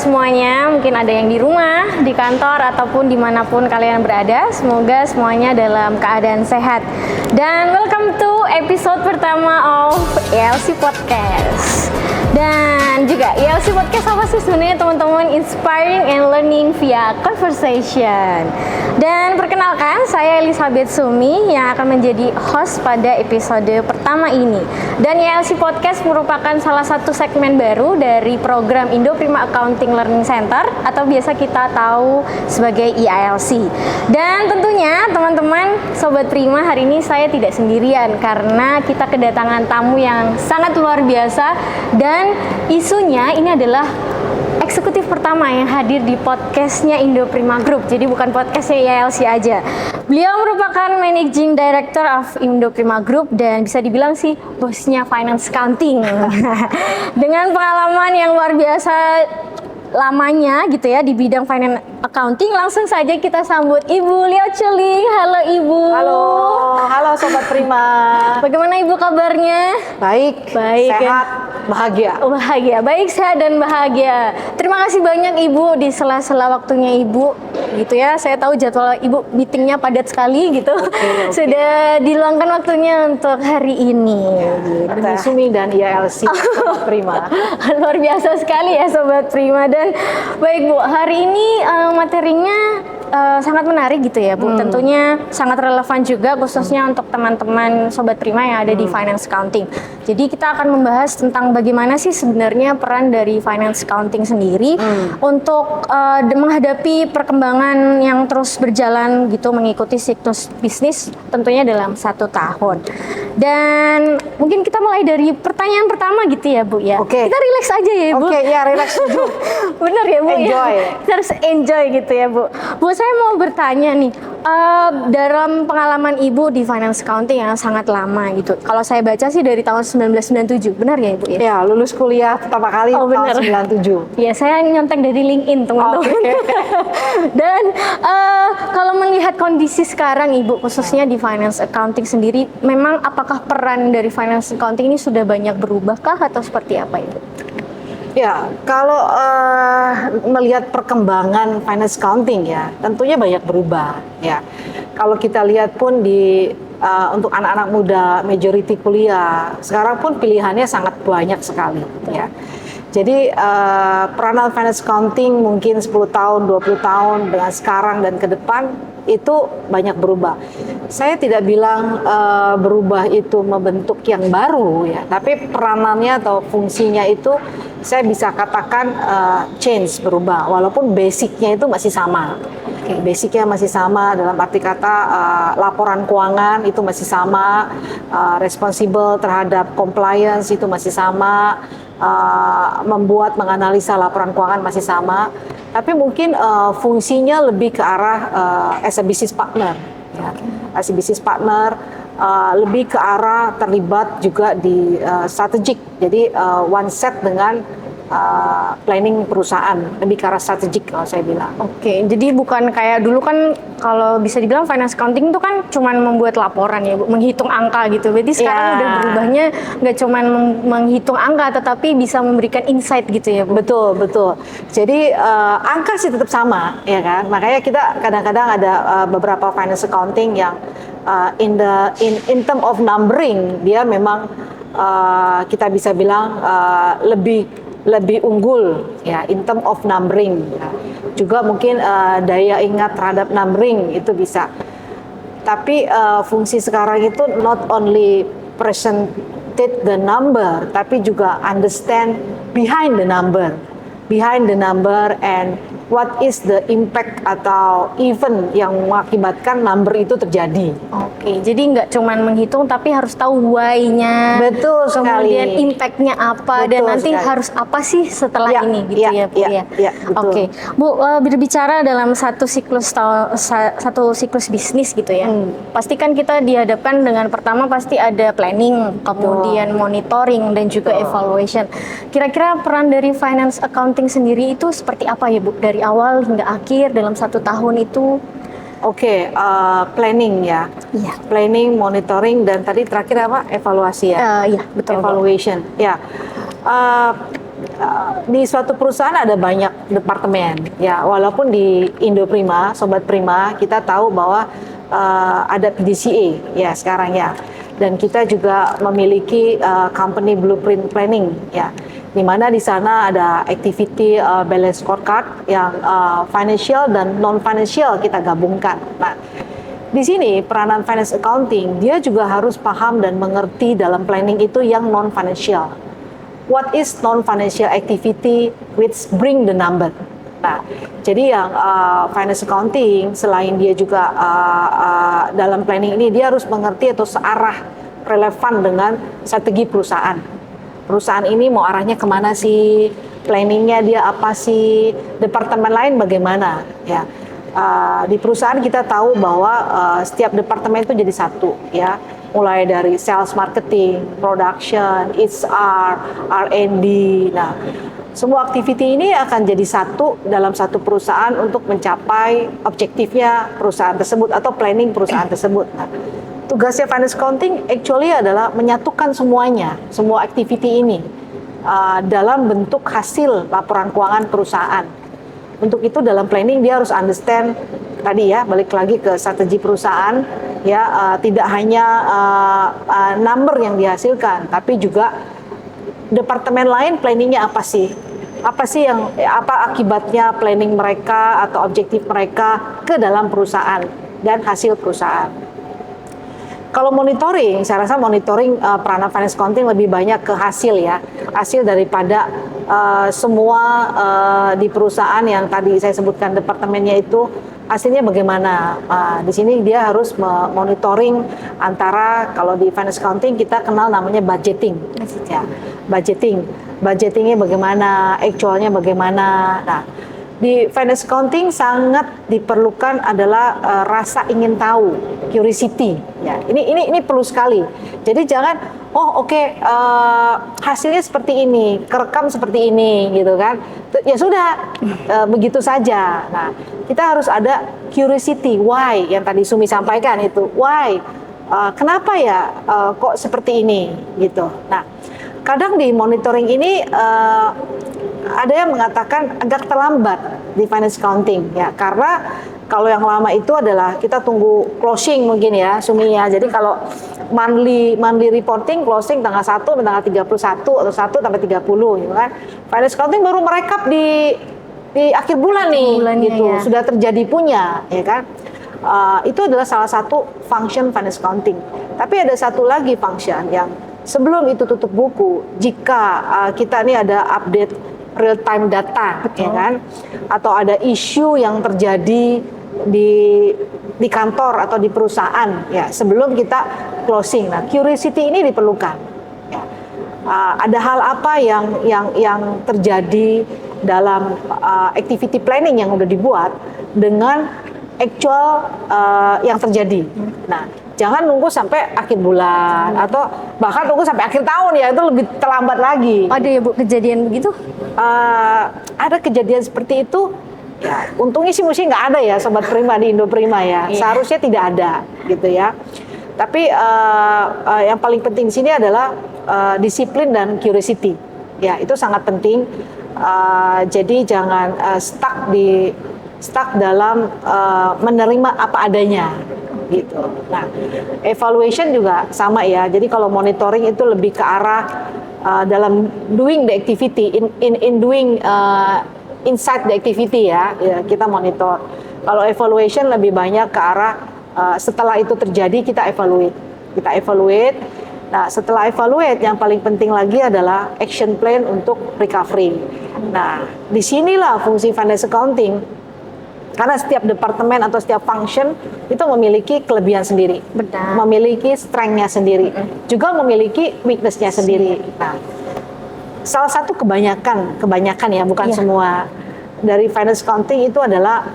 semuanya. Mungkin ada yang di rumah, di kantor, ataupun dimanapun kalian berada. Semoga semuanya dalam keadaan sehat. Dan welcome to episode pertama of ELC Podcast. Dan juga ELC Podcast apa sih sebenarnya teman-teman? Inspiring and learning via conversation. Dan perkenalkan, saya Elizabeth Sumi yang akan menjadi host pada episode pertama ini. Dan ELC Podcast merupakan salah satu segmen baru dari program Indo Prima Accounting Learning Center atau biasa kita tahu sebagai IALC. Dan tentunya teman-teman Sobat Prima, hari ini saya tidak sendirian karena kita kedatangan tamu yang sangat luar biasa dan isunya ini adalah eksekutif pertama yang hadir di podcastnya Indo Prima Group. Jadi bukan podcastnya IALC aja. Beliau merupakan Managing Director of Indo Prima Group dan bisa dibilang sih bosnya Finance Accounting. Dengan pengalaman yang luar biasa lamanya gitu ya di bidang finance accounting, langsung saja kita sambut Ibu Lia Celing. Halo Ibu. Halo Sobat Prima. Bagaimana Ibu kabarnya? Baik, sehat, ya? Bahagia. Bahagia, baik, sehat dan bahagia. Terima kasih banyak Ibu di sela-sela waktunya Ibu gitu ya. Saya tahu jadwal Ibu meetingnya padat sekali gitu. Okay. Sudah diluangkan waktunya untuk hari ini. Demi Sumi dan IALC Sobat Prima. Luar biasa sekali ya Sobat Prima. Dan baik Bu, hari ini materinya sangat menarik gitu ya Bu. Tentunya sangat relevan juga khususnya untuk teman-teman Sobat Prima yang ada di Finance Accounting. Jadi kita akan membahas tentang bagaimana sih sebenarnya peran dari Finance Accounting sendiri untuk menghadapi perkembangan yang terus berjalan gitu mengikuti siklus bisnis tentunya dalam 1 tahun. Dan mungkin kita mulai dari pertanyaan pertama gitu ya Bu ya. Oke. Kita relax aja ya Bu. Oke, ya relax dulu. Bener ya Bu enjoy. Ya. Kita harus enjoy gitu ya Bu. Bu, saya mau bertanya nih, dalam pengalaman Ibu di Finance Accounting yang sangat lama gitu. Kalau saya baca sih dari tahun 1997, benar ya Ibu ya? Ya, lulus kuliah pertama kali tahun 97. Ya, saya nyontek dari LinkedIn teman-teman. Okay. Dan kalau melihat kondisi sekarang Ibu, khususnya di Finance Accounting sendiri, memang apakah peran dari Finance Accounting ini sudah banyak berubahkah atau seperti apa Ibu? Ya, kalau melihat perkembangan finance accounting ya, tentunya banyak berubah ya. Kalau kita lihat pun di untuk anak-anak muda majority kuliah, sekarang pun pilihannya sangat banyak sekali ya. Jadi peranan finance accounting mungkin 10 tahun, 20 tahun dengan sekarang dan ke depan itu banyak berubah. Saya tidak bilang berubah itu membentuk yang baru ya, tapi peranannya atau fungsinya itu saya bisa katakan change, berubah, walaupun basicnya itu masih sama. Basicnya masih sama dalam arti kata laporan keuangan itu masih sama, responsible terhadap compliance itu masih sama, menganalisa laporan keuangan masih sama, tapi mungkin fungsinya lebih ke arah as a business partner, ya. As a business partner lebih ke arah terlibat juga di strategik, jadi one set dengan planning perusahaan, lebih ke arah strategik kalau saya bilang. Oke, jadi bukan kayak dulu kan kalau bisa dibilang finance accounting itu kan cuman membuat laporan ya Bu, menghitung angka gitu. Berarti sekarang udah berubahnya nggak cuman menghitung angka, tetapi bisa memberikan insight gitu ya Bu. Betul. Jadi angka sih tetap sama ya kan. Makanya kita kadang-kadang ada beberapa finance accounting yang in term of numbering dia memang kita bisa bilang lebih unggul ya in term of numbering ya. Juga mungkin daya ingat terhadap numbering itu bisa. Tapi fungsi sekarang itu not only presented the number, tapi juga understand behind the number and what is the impact atau event yang mengakibatkan number itu terjadi. Oke, jadi nggak cuman menghitung tapi harus tahu why-nya. Betul sekali. Kemudian impact-nya apa. Betul dan nanti sekali. Harus apa sih setelah ini gitu ya Bu ya. Oke, Bu, berbicara dalam satu siklus bisnis gitu ya. Pasti kan kita dihadapkan dengan pertama pasti ada planning, kemudian monitoring dan juga evaluation. Kira-kira peran dari finance accounting sendiri itu seperti apa ya Bu? Dari awal hingga akhir dalam 1 tahun itu. Oke, planning ya. Iya. Planning, monitoring, dan tadi terakhir apa? Evaluasi ya. Iya, betul. Evaluation. Ya. di suatu perusahaan ada banyak departemen ya, walaupun di Indoprima, Sobat Prima, kita tahu bahwa ada PDCA ya sekarang ya, dan kita juga memiliki company blueprint planning ya, di mana di sana ada activity balance scorecard yang financial dan non financial kita gabungkan. Nah, di sini peranan finance accounting, dia juga harus paham dan mengerti dalam planning itu yang non financial. What is non-financial activity which bring the number? Nah, jadi yang finance accounting, selain dia juga dalam planning ini, dia harus mengerti atau searah relevan dengan strategi perusahaan. Perusahaan ini mau arahnya kemana sih? Planningnya dia apa sih? Departemen lain bagaimana? Ya, di perusahaan kita tahu bahwa setiap departemen itu jadi satu, ya. Mulai dari sales, marketing, production, HR, R&D. Nah, semua activity ini akan jadi satu dalam satu perusahaan untuk mencapai objektifnya perusahaan tersebut atau planning perusahaan tersebut. Nah, tugasnya finance accounting actually adalah menyatukan semuanya, semua activity ini dalam bentuk hasil laporan keuangan perusahaan. Untuk itu dalam planning dia harus understand tadi ya, balik lagi ke strategi perusahaan ya, tidak hanya number yang dihasilkan, tapi juga departemen lain planningnya apa sih yang apa akibatnya planning mereka atau objektif mereka ke dalam perusahaan dan hasil perusahaan. Kalau monitoring, saya rasa monitoring peranan finance accounting lebih banyak ke hasil ya, hasil daripada semua di perusahaan yang tadi saya sebutkan departemennya itu hasilnya bagaimana. Di sini dia harus monitoring antara, kalau di finance accounting kita kenal namanya budgeting, ya, budgetingnya bagaimana, actualnya bagaimana. Nah, di finance accounting sangat diperlukan adalah rasa ingin tahu, curiosity. Ya, ini perlu sekali. Jadi jangan hasilnya seperti ini, kerekam seperti ini, gitu kan? Ya sudah, begitu saja. Nah, kita harus ada curiosity, why yang tadi Sumi sampaikan itu, why, kenapa ya kok seperti ini, gitu. Nah, kadang di monitoring ini ada yang mengatakan agak terlambat di finance accounting ya, karena kalau yang lama itu adalah kita tunggu closing mungkin ya Sumi ya. Jadi kalau monthly reporting closing tanggal 1 sampai tanggal 31 atau 1 sampai 30 gitu kan. Finance accounting baru merekap di akhir bulan nih gitu. Ya. Sudah terjadi punya ya kan. Itu adalah salah satu function finance accounting. Tapi ada satu lagi function yang sebelum itu tutup buku, jika kita ini ada update real time data, ya kan, atau ada isu yang terjadi di kantor atau di perusahaan, ya, sebelum kita closing. Nah, curiosity ini diperlukan. Ya. Ada hal apa yang terjadi dalam activity planning yang udah dibuat dengan actual yang terjadi. Nah, jangan nunggu sampai akhir bulan atau bahkan nunggu sampai akhir tahun ya, itu lebih terlambat lagi. Ada ya Bu kejadian begitu? Ada kejadian seperti itu. Ya, untungnya sih mesti nggak ada ya Sobat Prima di Indoprima ya. Yeah. Seharusnya tidak ada gitu ya. Tapi yang paling penting di sini adalah disiplin dan curiosity. Ya, itu sangat penting. Jadi jangan stuck dalam menerima apa adanya gitu. Nah, evaluation juga sama ya. Jadi kalau monitoring itu lebih ke arah dalam doing the activity, in doing inside the activity ya, kita monitor. Kalau evaluation lebih banyak ke arah setelah itu terjadi kita evaluate. Nah, setelah evaluate yang paling penting lagi adalah action plan untuk recovery. Nah, disinilah fungsi finance accounting. Karena setiap departemen atau setiap function itu memiliki kelebihan sendiri, benar, memiliki strength-nya sendiri, juga memiliki weakness-nya sendiri. Nah, salah satu kebanyakan ya, bukan semua, dari finance accounting itu adalah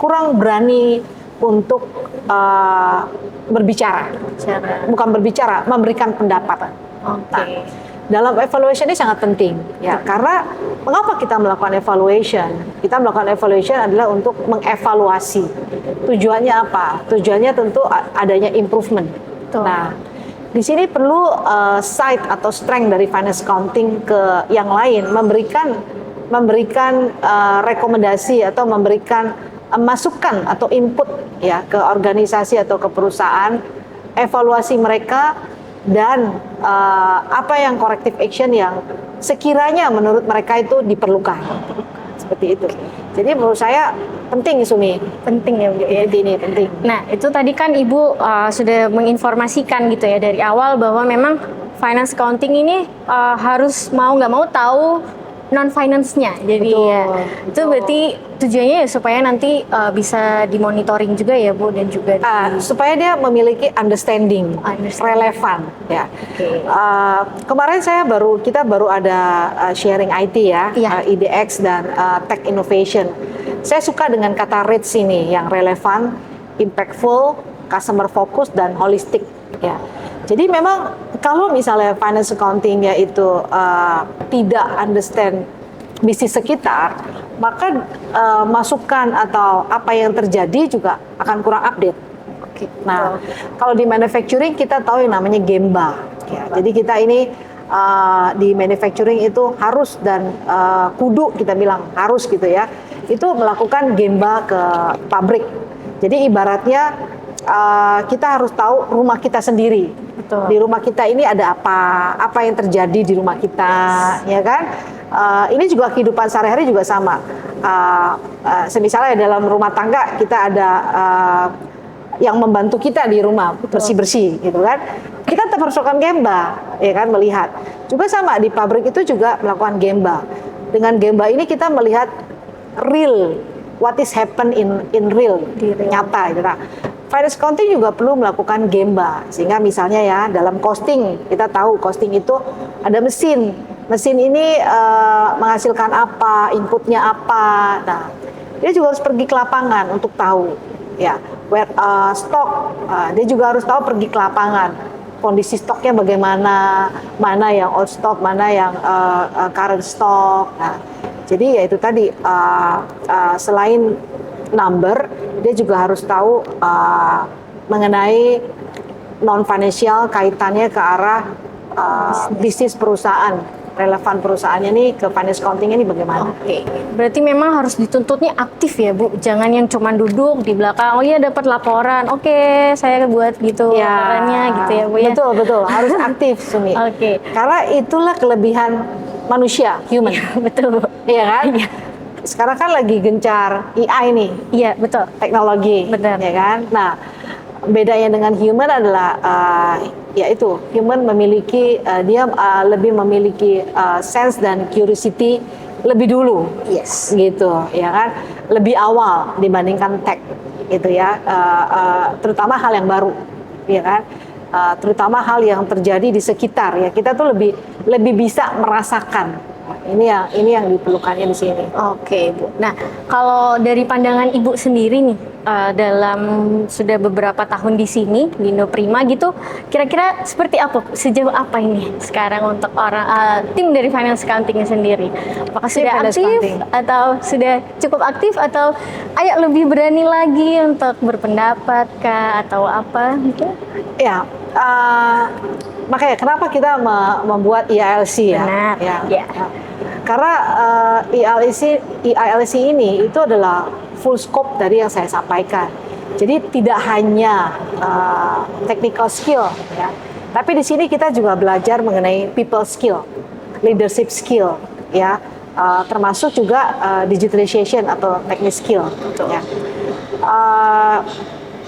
kurang berani untuk berbicara, bukan berbicara, memberikan pendapat. Nah, dalam evaluation ini sangat penting ya, karena mengapa kita melakukan evaluation? Kita melakukan evaluation adalah untuk mengevaluasi. Tujuannya apa? Tujuannya tentu adanya improvement. Betul. Nah, di sini perlu side atau strength dari finance accounting ke yang lain, memberikan rekomendasi atau memberikan masukan atau input ya ke organisasi atau ke perusahaan, evaluasi mereka dan apa yang corrective action yang sekiranya menurut mereka itu diperlukan. Seperti itu. Jadi menurut saya penting, Sumi. Penting ya Bu ya. Ini penting. Nah itu tadi kan Ibu sudah menginformasikan gitu ya dari awal bahwa memang finance accounting ini harus mau nggak mau tahu non finance-nya. Jadi Betul, ya betul. itu berarti tujuannya ya supaya nanti bisa dimonitoring juga ya Bu dan juga Supaya dia memiliki understanding. Relevan ya. Oke. Kemarin kita baru ada sharing IT ya, Iya. IDX dan Tech Innovation. Saya suka dengan kata REACH ini yang relevan, impactful, customer focus dan holistic ya. Jadi memang kalau misalnya finance accounting-nya itu tidak understand bisnis sekitar, maka masukan atau apa yang terjadi juga akan kurang update. Oke. Nah, kalau di manufacturing kita tahu yang namanya Gemba. Ya, jadi kita ini di manufacturing itu harus dan kudu kita bilang harus gitu ya. Itu melakukan Gemba ke pabrik. Jadi ibaratnya kita harus tahu rumah kita sendiri. Betul. Di rumah kita ini ada apa yang terjadi di rumah kita, ya kan? Ini juga kehidupan sehari-hari juga sama. Misalnya dalam rumah tangga kita ada yang membantu kita di rumah bersih-bersih, gitu kan? Kita tetap harus melakukan Gemba, ya kan? Melihat. Juga sama di pabrik itu juga melakukan Gemba. Dengan Gemba ini kita melihat real, what is happen in real, nyata, gitu. Nah, finance accounting juga perlu melakukan Gemba, sehingga misalnya ya dalam costing kita tahu costing itu ada mesin ini menghasilkan apa, inputnya apa. Nah, dia juga harus pergi ke lapangan untuk tahu ya stok, dia juga harus tahu pergi ke lapangan kondisi stoknya bagaimana, mana yang old stock, mana yang current stock. Nah, jadi ya itu tadi selain number, dia juga harus tahu mengenai non financial kaitannya ke arah bisnis perusahaan, relevan perusahaannya nih ke finance accounting ini bagaimana? Oke, berarti memang harus dituntutnya aktif ya Bu, jangan yang cuma duduk di belakang. Oh iya dapat laporan, oke saya buat gitu laporannya gitu ya Bu ya. Betul harus aktif Sumi. Oke. Karena itulah kelebihan manusia, human. Betul Bu. Iya kan? Iya. Sekarang kan lagi gencar AI nih, Iya betul. teknologi, Benar. ya kan? Nah, bedanya dengan human adalah yaitu human memiliki dia lebih memiliki sense dan curiosity lebih dulu, Yes. gitu, ya kan? Lebih awal dibandingkan tech, gitu ya. Terutama hal yang baru, ya kan? Terutama hal yang terjadi di sekitar, ya kita tuh lebih bisa merasakan. Ini yang diperlukannya di sini. Oke Bu. Nah kalau dari pandangan Ibu sendiri nih dalam sudah beberapa tahun di sini di Indoprima gitu, kira-kira seperti apa? Sejauh apa ini sekarang untuk tim dari finance accounting sendiri? Apakah sudah finance aktif accounting. atau sudah cukup aktif atau ayo lebih berani lagi untuk berpendapat kah atau apa gitu? Ya, makanya kenapa kita membuat IALC ya? Benar, ya. Karena IALC ini itu adalah full scope dari yang saya sampaikan. Jadi tidak hanya technical skill, ya, tapi di sini kita juga belajar mengenai people skill, leadership skill, ya, termasuk juga digitalization atau technical skill. Ya.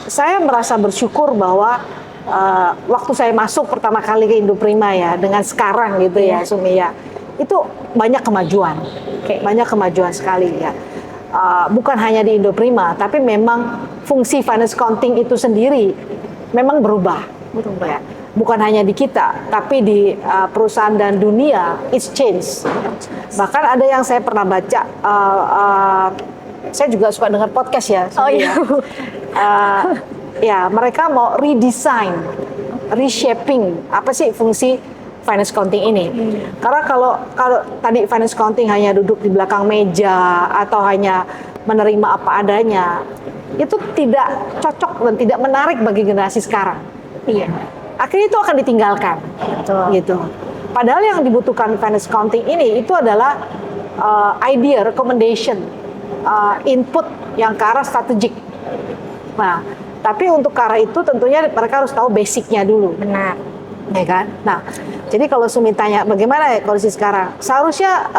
Saya merasa bersyukur bahwa waktu saya masuk pertama kali ke Indoprima ya, dengan sekarang gitu ya, Sumi ya, itu banyak kemajuan, banyak kemajuan sekali ya. Bukan hanya di Indoprima, tapi memang fungsi finance accounting itu sendiri memang berubah ya. Bukan hanya di kita, tapi di perusahaan dan dunia, it's change. Bahkan ada yang saya pernah baca, saya juga suka dengar podcast ya. Oh iya. Ya, mereka mau redesign, reshaping apa sih fungsi finance accounting ini. Karena kalau tadi finance accounting hanya duduk di belakang meja atau hanya menerima apa adanya, itu tidak cocok dan tidak menarik bagi generasi sekarang. Iya. akhirnya itu akan ditinggalkan. Betul. Gitu. Padahal yang dibutuhkan finance accounting ini itu adalah idea, recommendation, input yang ke arah strategik. Nah, tapi untuk ke arah itu tentunya mereka harus tahu basicnya dulu. Benar. Ya kan? Nah, jadi kalau Sumi tanya bagaimana ya kondisi sekarang, seharusnya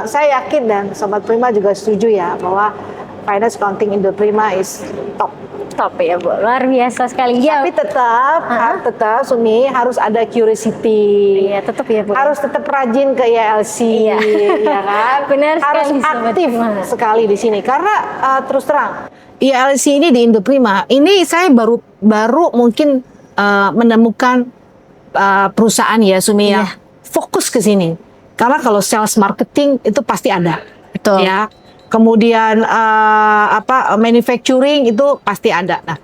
saya yakin dan Sobat Prima juga setuju ya bahwa finance accounting Indo Prima is top. Top ya Bu, luar biasa sekali. Ya, Tapi tetap Sumi harus ada curiosity. iya tetap ya Bu. Harus tetap rajin ke ILC, Iya. ya kan? Benar Harus sekali, Sobat aktif Prima. sekali di sini karena terus terang ILC ini di Indo Prima ini saya baru mungkin menemukan perusahaan ya Sumi Iya. yang fokus ke sini. Karena kalau sales marketing itu pasti ada. Betul. Ya. Kemudian manufacturing itu pasti ada. Nah,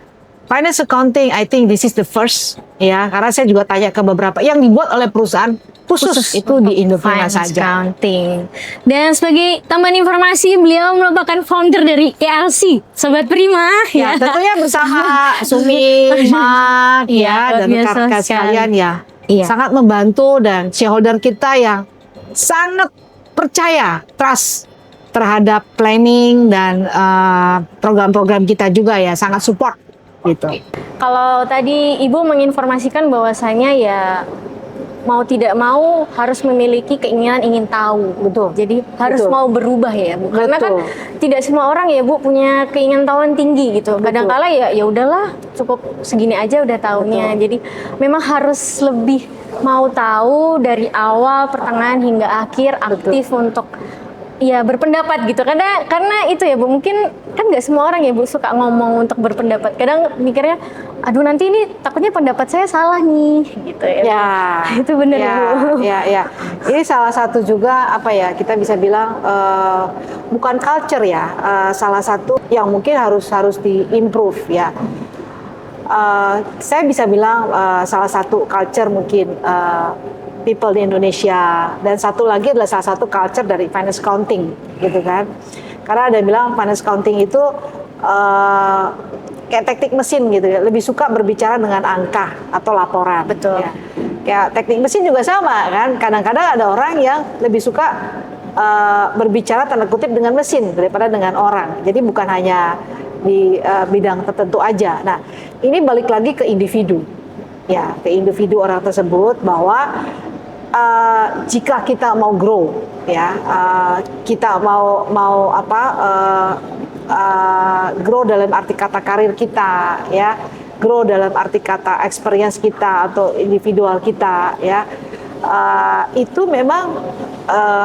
finance accounting I think this is the first ya karena saya juga tanya ke beberapa yang dibuat oleh perusahaan khusus itu di Indo Prima Finance saja. Accounting. Dan sebagai tambahan informasi, beliau merupakan founder dari ELC, Sobat Prima. Ya, tentunya bersama Sumi, Mark, Iya, dan luar biasa rekan-rekan sekali. sekalian ya. Iya. Sangat membantu dan shareholder kita yang sangat percaya, trust terhadap planning dan program-program kita juga ya, sangat support gitu. Kalau tadi Ibu menginformasikan bahwasanya ya mau tidak mau harus memiliki keinginan ingin tahu. Betul. Jadi harus Betul. mau berubah ya Bu. Karena kan Betul. tidak semua orang ya Bu punya keinginan tahuan tinggi gitu. Betul. Kadang-kala ya udahlah cukup segini aja udah tahunya. Betul. Jadi memang harus lebih mau tahu dari awal, pertengahan hingga akhir, aktif untuk ya berpendapat gitu. Karena itu ya Bu, mungkin kan nggak semua orang ya Bu suka ngomong untuk berpendapat. Kadang mikirnya, aduh nanti ini takutnya pendapat saya salah nih gitu ya. Ya, Itu benar ya, Bu. ya. Ini salah satu juga apa ya kita bisa bilang bukan culture ya, salah satu yang mungkin harus diimprove ya. Saya bisa bilang salah satu culture mungkin people di Indonesia dan satu lagi adalah salah satu culture dari finance accounting gitu kan. Karena ada yang bilang finance accounting itu kayak teknik mesin gitu ya, lebih suka berbicara dengan angka atau laporan. Betul. Ya. Kayak teknik mesin juga sama kan. Kadang-kadang ada orang yang lebih suka berbicara tanda kutip dengan mesin daripada dengan orang. Jadi bukan hanya di bidang tertentu aja. Nah, ini balik lagi ke individu. Ya, ke individu orang tersebut bahwa jika kita mau grow, ya, kita mau grow dalam arti kata karir kita, ya, grow dalam arti kata experience kita atau individual kita, ya, itu memang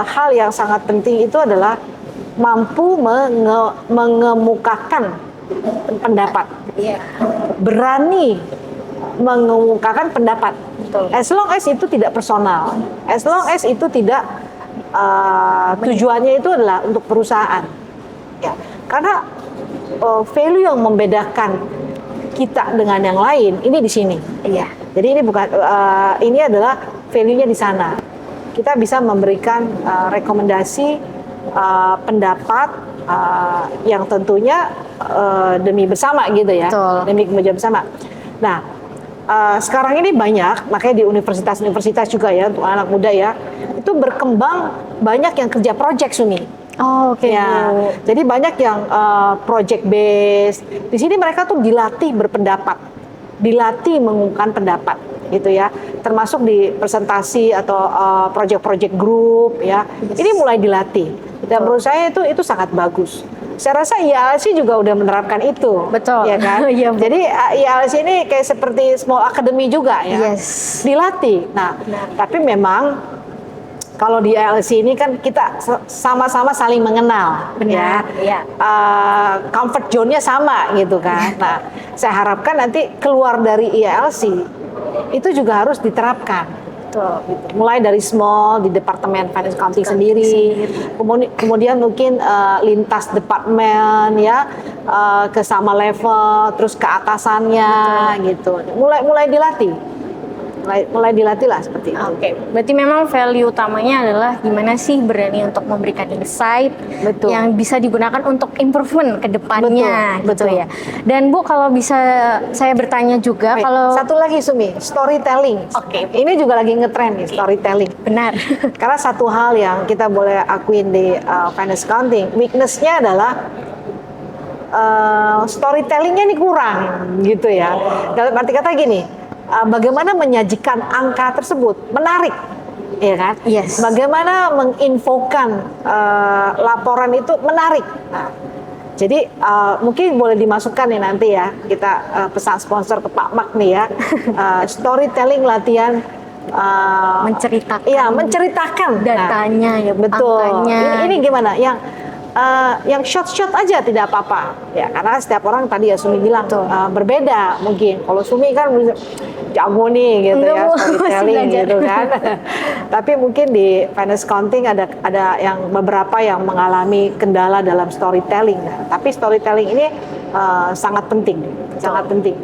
hal yang sangat penting itu adalah mampu mengemukakan pendapat, berani mengemukakan pendapat. As long as itu tidak personal, as long as itu tidak tujuannya itu adalah untuk perusahaan, ya. Karena value yang membedakan kita dengan yang lain ini di sini, ya. Jadi ini bukan, ini adalah value-nya di sana. Kita bisa memberikan rekomendasi pendapat yang tentunya demi bersama gitu ya. Betul. Demi kemajuan bersama. Nah, sekarang ini banyak, makanya di universitas-universitas juga ya untuk anak muda ya, itu berkembang banyak yang kerja project Sumi. Oh, oke. Ya, jadi banyak yang project based. Di sini mereka tuh dilatih berpendapat, dilatih mengungkapkan pendapat, gitu ya. Termasuk di presentasi atau project-project group, ya. Ini mulai dilatih. Dan menurut saya itu sangat bagus. Saya rasa IALC juga udah menerapkan itu. Betul. Ya kan? Iya, Bu. Jadi IALC ini kayak seperti small academy juga ya. Yes. Dilatih. Nah, tapi memang kalau di IALC ini kan kita sama-sama saling mengenal. Benar, Ya. iya. Comfort zone-nya sama gitu kan. Nah, saya harapkan nanti keluar dari IALC itu juga harus diterapkan. Betul. Gitu. Mulai dari small di departemen finance accounting sendiri, kemudian mungkin lintas departemen ya, ke sama level, terus ke atasannya gitu. Mulai dilatih. mulai dilatih lah seperti itu. Oke, berarti memang value utamanya adalah gimana sih berani untuk memberikan insight Betul. yang bisa digunakan untuk improvement ke depannya Betul, gitu betul. ya. Dan Bu, kalau bisa saya bertanya juga, Baik, kalau satu lagi Sumi, storytelling. Oke. Ini juga lagi ngetren nih, storytelling. benar. Karena satu hal yang kita boleh akuin di finance accounting, weakness-nya adalah storytellingnya ini kurang gitu ya. Dalam arti kata gini, bagaimana menyajikan angka tersebut menarik, ya kan? Yes. Bagaimana menginfokan laporan itu menarik. Nah, jadi mungkin boleh dimasukkan nih nanti ya, kita pesan sponsor ke Pak Mak nih ya, storytelling latihan. Menceritakan. Iya, menceritakan Datanya ya, Bu, betul. angkanya. Ini gimana? Yang short aja tidak apa-apa ya, karena setiap orang tadi ya Sumi bilang berbeda mungkin. Kalau Sumi kan jago nih gitu Enggak, ya, Bu, storytelling masih belajar. gitu kan. Tapi mungkin di finance accounting ada yang beberapa yang mengalami kendala dalam storytelling. Nah, tapi storytelling ini sangat penting, sangat penting.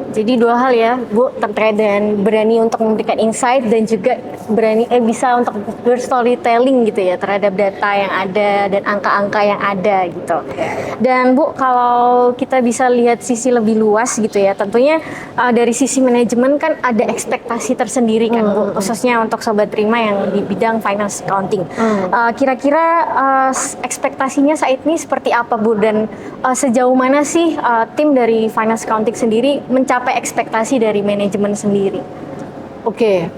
Jadi dua hal ya, Bu, terkait dengan berani untuk memberikan insight dan juga berani bisa untuk berstorytelling gitu ya terhadap data yang ada dan angka-angka yang ada gitu. Dan Bu, kalau kita bisa lihat sisi lebih luas gitu ya, tentunya dari sisi manajemen kan ada ekspektasi tersendiri kan Bu, khususnya untuk Sobat Prima yang di bidang finance accounting. Kira-kira ekspektasinya saat ini seperti apa Bu, dan sejauh mana sih tim dari finance accounting sendiri mencapai ekspektasi dari manajemen sendiri? Oke.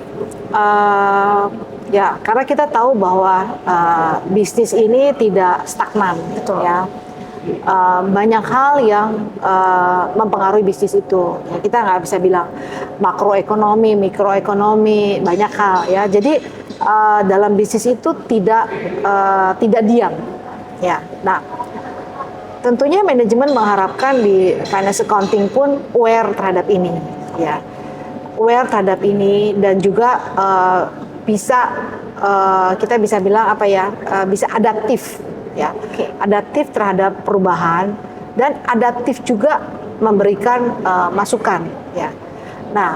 Ya, karena kita tahu bahwa bisnis ini tidak stagnan, Betul. ya. Banyak hal yang mempengaruhi bisnis itu. Ya, kita nggak bisa bilang makroekonomi, mikroekonomi, banyak hal ya. Jadi dalam bisnis itu tidak diam, ya. Nah, tentunya manajemen mengharapkan di finance accounting pun aware terhadap ini, ya. Aware terhadap ini dan juga kita bisa bilang apa ya, bisa adaptif ya. Adaptif terhadap perubahan dan adaptif juga memberikan masukan ya. Nah,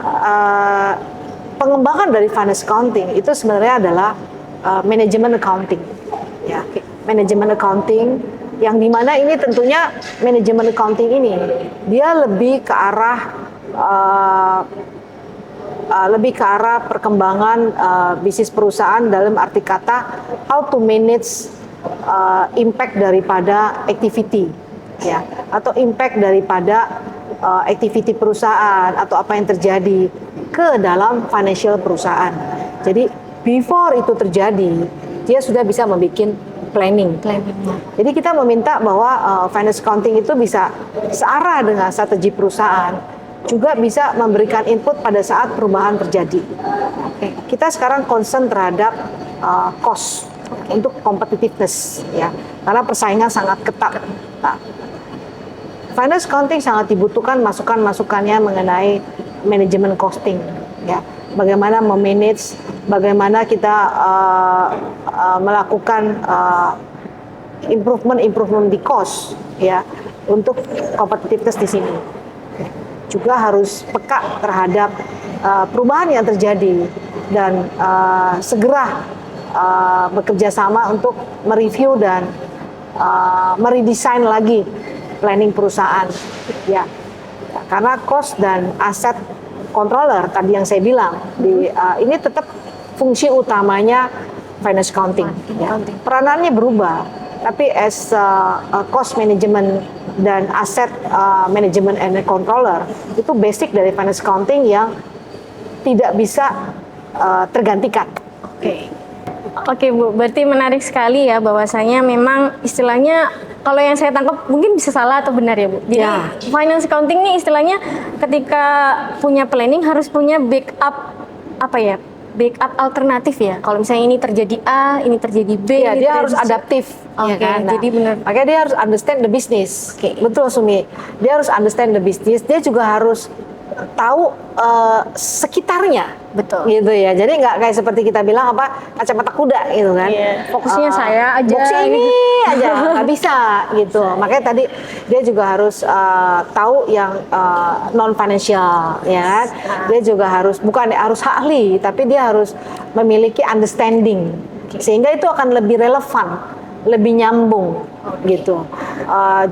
pengembangan dari finance accounting itu sebenarnya adalah manajemen accounting ya. Manajemen accounting yang dimana ini tentunya manajemen accounting ini dia lebih ke arah perkembangan bisnis perusahaan dalam arti kata how to manage impact daripada activity ya, atau impact daripada activity perusahaan atau apa yang terjadi ke dalam financial perusahaan. Jadi before itu terjadi dia sudah bisa membuat planning. Jadi kita meminta bahwa finance accounting itu bisa searah dengan strategi perusahaan, juga bisa memberikan input pada saat perubahan terjadi. Kita sekarang concern terhadap cost untuk competitiveness ya, karena persaingan sangat ketat. Nah, finance accounting sangat dibutuhkan masukan-masukannya mengenai manajemen costing ya. Bagaimana memanage, bagaimana kita melakukan improvement di cost ya untuk competitiveness di sini. Juga harus peka terhadap perubahan yang terjadi dan segera bekerja sama untuk mereview dan meredesain lagi planning perusahaan ya. Karena cost dan aset controller tadi yang saya bilang ini tetap fungsi utamanya finance accounting ya. Peranannya berubah, tapi as cost management dan aset management and controller itu basic dari finance accounting yang tidak bisa tergantikan. Oke Bu, berarti menarik sekali ya bahwasanya memang istilahnya kalau yang saya tangkap mungkin bisa salah atau benar ya Bu. Jadi Ya. finance accounting ini istilahnya ketika punya planning harus punya backup backup alternatif ya. Kalau misalnya ini terjadi A, ini terjadi B, Ya, ini dia terjadi harus C. adaptif. Oke, Ya kan? Nah, jadi benar. makanya dia harus understand the business. Betul Sumi. Dia harus understand the business. Dia juga harus tahu sekitarnya. Betul. Gitu ya. Jadi nggak kayak seperti kita bilang kacamata kuda gitu kan. Fokusnya saya aja. Fokusnya ini aja, nggak bisa gitu. Makanya tadi dia juga harus tahu yang non financial, ya kan. Dia juga bukan harus ahli, tapi dia harus memiliki understanding, sehingga itu akan lebih relevan, lebih nyambung gitu.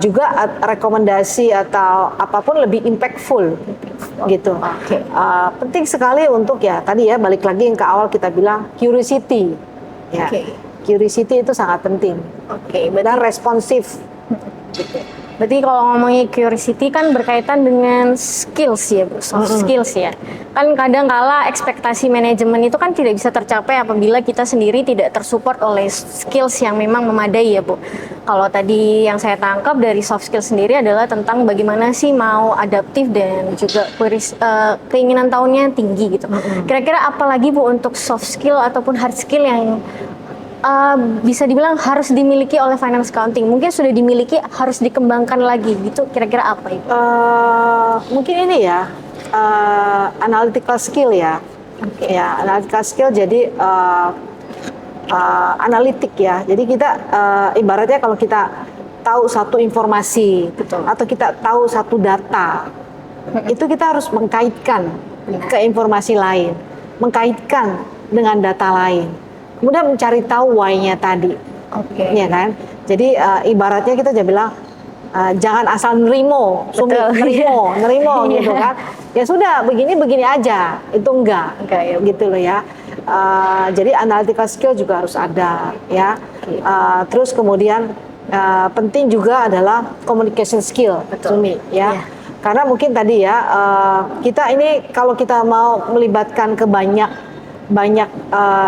Juga rekomendasi atau apapun lebih impactful gitu. Penting sekali untuk tadi balik lagi yang ke awal kita bilang curiosity. Ya. Curiosity itu sangat penting. Dan responsif. Gitu. Berarti kalau ngomongin curiosity kan berkaitan dengan skills ya Bu, soft skills ya. Kan kadang kala ekspektasi manajemen itu kan tidak bisa tercapai apabila kita sendiri tidak tersupport oleh skills yang memang memadai ya Bu. Kalau tadi yang saya tangkap dari soft skill sendiri adalah tentang bagaimana sih mau adaptif dan juga keinginan tahunnya tinggi gitu. Kira-kira apa lagi Bu untuk soft skill ataupun hard skill yang bisa dibilang harus dimiliki oleh finance accounting, mungkin sudah dimiliki harus dikembangkan lagi gitu, kira-kira apa itu? Mungkin ini analytical skill ya. Analytical skill jadi analitik ya. Jadi kita ibaratnya kalau kita tahu satu informasi atau kita tahu satu data, itu kita harus mengkaitkan ke informasi lain, mengkaitkan dengan data lain. Kemudian mencari tahu why-nya tadi, ya kan? Jadi ibaratnya kita jadi bilang jangan asal nerimo gitu kan? Ya sudah begini aja, itu enggak gitu loh ya. Jadi analytical skill juga harus ada, ya. Terus kemudian penting juga adalah communication skill, Sumi, ya. Karena mungkin tadi kita ini kalau kita mau melibatkan ke banyak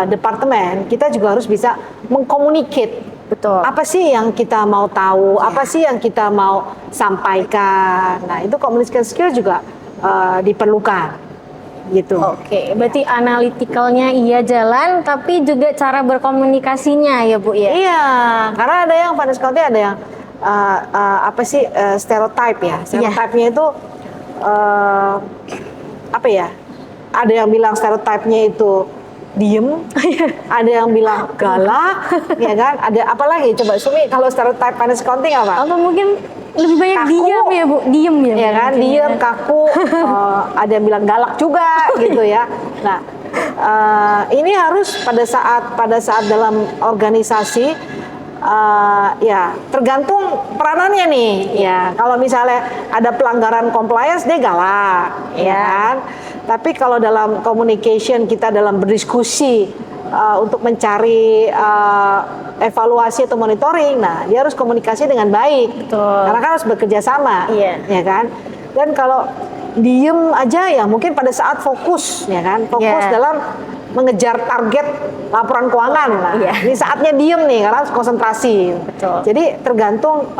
departemen, kita juga harus bisa mengkomunikasi. Betul. Apa sih yang kita mau tahu? Apa sih yang kita mau sampaikan? Nah, itu communication skill juga diperlukan, gitu. Berarti analitikalnya iya jalan, tapi juga cara berkomunikasinya ya Bu ya? Iya, karena ada yang finance accounting ada yang stereotype ya. Stereotype-nya itu ada yang bilang stereotipnya itu diem, ada yang bilang galak, ya kan? Ada apa lagi? Coba Sumi, kalau stereotip finance accounting apa? Apa mungkin lebih banyak kaku, diem ya Bu? Diem ya kan? Diem, kaku, ada yang bilang galak juga, gitu ya. Nah, ini harus pada saat dalam organisasi, tergantung peranannya nih. Ya, kalau misalnya ada pelanggaran compliance, dia galak, ya kan? Tapi kalau dalam communication kita dalam berdiskusi untuk mencari evaluasi atau monitoring, nah dia harus komunikasi dengan baik. Betul. Karena kan harus bekerja sama, ya kan? Dan kalau diem aja ya mungkin pada saat fokus, ya kan? Fokus dalam mengejar target laporan keuangan. Nah, ini saatnya diem nih karena harus konsentrasi. Betul. Jadi tergantung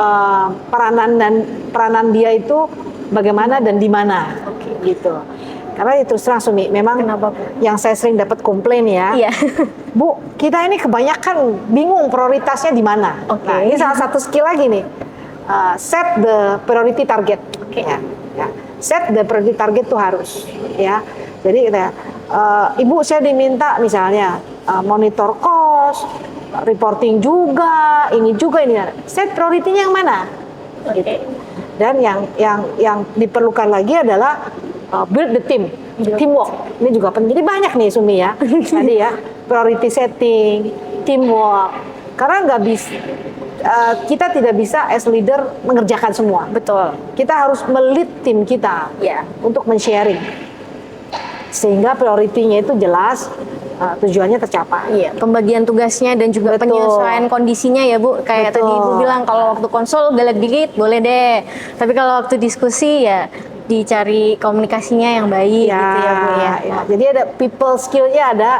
peranan dia itu bagaimana dan di mana, gitu. Karena itu terang Sumi, memang yang saya sering dapat komplain ya, Bu, kita ini kebanyakan bingung prioritasnya di mana. Nah, ini salah satu skill lagi nih, set the priority target. Set the priority target tuh harus, ya. Jadi Ibu saya diminta misalnya monitor cost, reporting juga, ini. Set priority-nya yang mana? Gitu. Dan yang diperlukan lagi adalah build the team, teamwork. Ini juga penting. Jadi banyak nih Sumi ya, tadi ya, priority setting, teamwork. Karena nggak bisa, kita tidak bisa as leader mengerjakan semua. Betul. Kita harus melit tim kita untuk men-sharing, sehingga prioritinya itu jelas, tujuannya tercapai. Pembagian tugasnya dan juga penyesuaian kondisinya ya Bu. Kayak tadi Ibu bilang kalau waktu konsul galak dikit boleh deh. Tapi kalau waktu diskusi ya dicari komunikasinya yang baik gitu ya Bu ya. Jadi ada people skill-nya ada,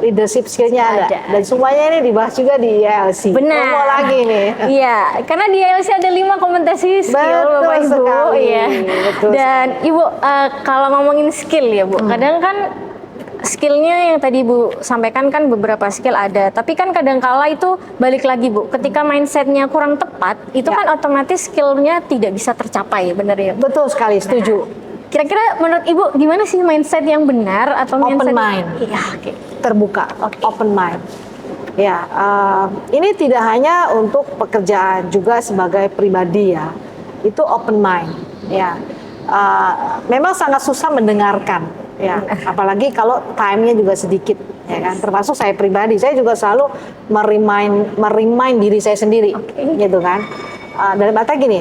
leadership skill-nya ada. Dan semuanya ini dibahas juga di ILC. Benar. Mau lagi nih. Iya, karena di ILC ada 5 kompetisi skill Bapak Ibu. Sekali. Iya. Dan Ibu kalau ngomongin skill ya Bu, kadang kan skillnya yang tadi Bu sampaikan kan beberapa skill ada, tapi kan kadangkala itu balik lagi Bu, ketika mindsetnya kurang tepat, itu kan otomatis skillnya tidak bisa tercapai, benar ya? Betul sekali, setuju. Kira-kira menurut Ibu gimana sih mindset yang benar atau Open mindset mind. Iya, oke. Terbuka, open mind. Ya, ini tidak hanya untuk pekerjaan, juga sebagai pribadi ya. Itu open mind. Ya, memang sangat susah mendengarkan. Ya, apalagi kalau time-nya juga sedikit. Ya kan, termasuk saya pribadi, saya juga selalu merimain diri saya sendiri, gitu kan. Dalam arti gini,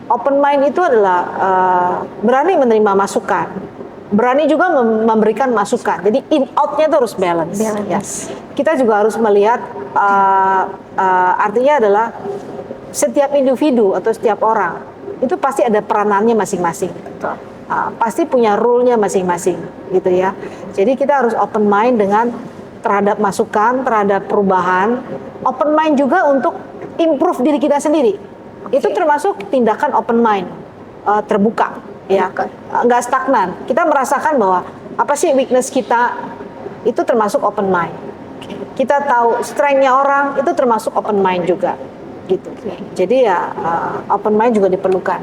open mind itu adalah berani menerima masukan, berani juga memberikan masukan. Jadi in out-nya itu harus balance. Ya. Kita juga harus melihat artinya adalah setiap individu atau setiap orang itu pasti ada peranannya masing-masing. Pasti punya role-nya masing-masing, gitu ya. Jadi kita harus open mind terhadap masukan, terhadap perubahan. Open mind juga untuk improve diri kita sendiri. Itu termasuk tindakan open mind, terbuka, ya, nggak stagnan. Kita merasakan bahwa apa sih weakness kita, itu termasuk open mind. Kita tahu strength-nya orang, itu termasuk open mind juga. Gitu. Jadi ya open mind juga diperlukan.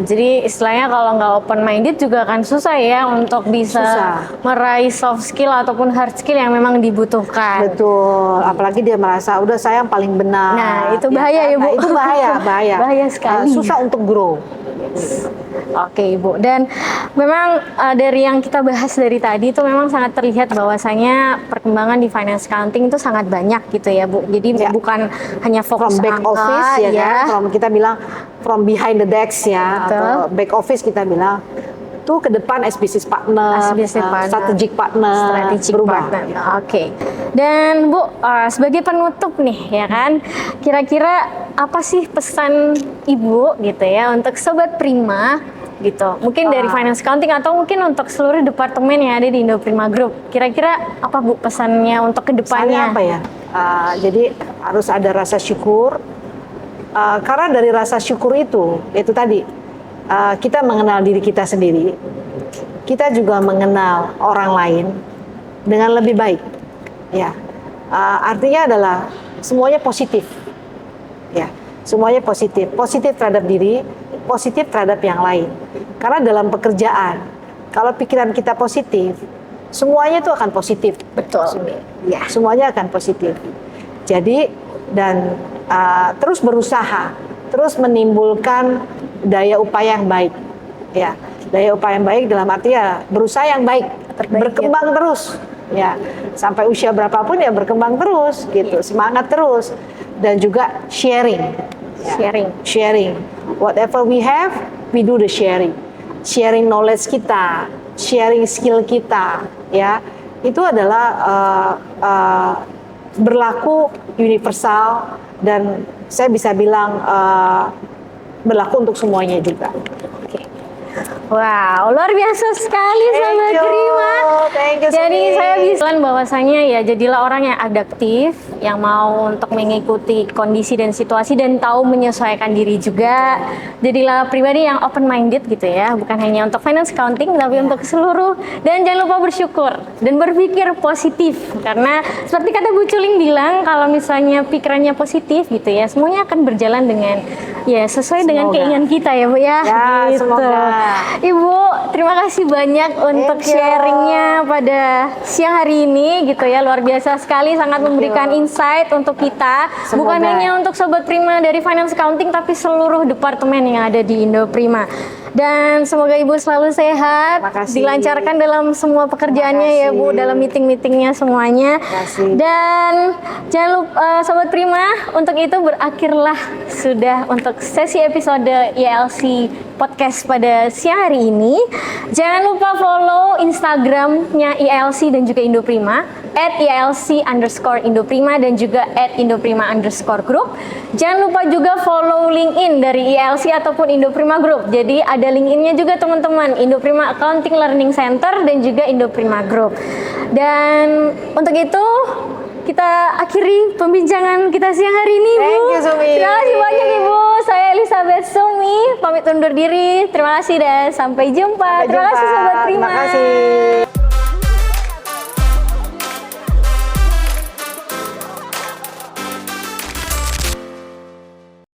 Jadi istilahnya kalau nggak open minded juga kan susah ya untuk bisa meraih soft skill ataupun hard skill yang memang dibutuhkan. Betul. Apalagi dia merasa udah saya yang paling benar. Nah itu bahaya ya Bu. Nah, itu bahaya. Bahaya sekali. Susah untuk grow. Oke Ibu, dan memang dari yang kita bahas dari tadi itu memang sangat terlihat bahwasanya perkembangan di finance accounting itu sangat banyak gitu ya Bu. Jadi bukan hanya fokus from back angka, office ya kan, from kita bilang from behind the desk ya, betul, atau back office kita bilang tuh ke depan as business partner, strategic partner, berubah. Oke. Dan Bu, sebagai penutup nih ya kan, kira-kira apa sih pesan Ibu gitu ya untuk Sobat Prima gitu, mungkin dari finance accounting atau mungkin untuk seluruh departemen yang ada di Indoprima Group, kira-kira apa Bu pesannya untuk kedepannya? Pesannya apa ya? Jadi harus ada rasa syukur, karena dari rasa syukur itu tadi kita mengenal diri kita sendiri, kita juga mengenal orang lain dengan lebih baik, ya. Artinya adalah semuanya positif, ya. Semuanya positif terhadap diri, positif terhadap yang lain. Karena dalam pekerjaan, kalau pikiran kita positif, semuanya itu akan positif. Betul. Ya, semuanya akan positif. Jadi terus berusaha, terus menimbulkan daya upaya yang baik. Ya, daya upaya yang baik dalam arti ya berusaha yang baik, berkembang terus. Ya, sampai usia berapapun ya berkembang terus, gitu. Semangat terus, dan juga sharing. Sharing. Whatever we have, we do the sharing. Sharing knowledge kita, sharing skill kita, ya. Itu adalah berlaku universal, dan saya bisa bilang berlaku untuk semuanya juga. Wow, luar biasa sekali Sobat Prima. Jadi saya bisa bilang bahwasanya ya jadilah orang yang adaptif, yang mau untuk mengikuti kondisi dan situasi dan tahu menyesuaikan diri juga. Jadilah pribadi yang open minded gitu ya, bukan hanya untuk finance accounting tapi untuk seluruh. Dan jangan lupa bersyukur dan berpikir positif, karena seperti kata Bu Culing bilang, kalau misalnya pikirannya positif gitu ya, semuanya akan berjalan dengan ya sesuai dengan keinginan kita ya Bu ya. Gitu. Semoga. Ibu, terima kasih banyak untuk sharingnya pada siang hari ini gitu ya, luar biasa sekali, sangat memberikan insight untuk kita. Bukan hanya untuk Sobat Prima dari Finance Accounting, tapi seluruh departemen yang ada di Indoprima. Dan semoga Ibu selalu sehat, dilancarkan dalam semua pekerjaannya ya Bu, dalam meeting-meetingnya semuanya. Dan jangan lupa Sobat Prima, untuk itu berakhirlah sudah untuk sesi episode ILC Podcast pada siang hari ini. Jangan lupa follow Instagramnya ILC dan juga Indoprima @ILC_Indoprima dan juga @Indoprima_Group. Jangan lupa juga follow LinkedIn dari ILC ataupun Indoprima Group. Jadi ada LinkedIn-nya juga teman-teman, Indoprima Accounting Learning Center dan juga Indoprima Group. Dan untuk itu kita akhiri pembincangan kita siang hari ini, Bu. Thank you, Sumi. Terima kasih banyak, Ibu. Saya Elizabeth Sumi, pamit undur diri. Terima kasih dan sampai jumpa. Terima kasih, Sobat Prima. Terima kasih.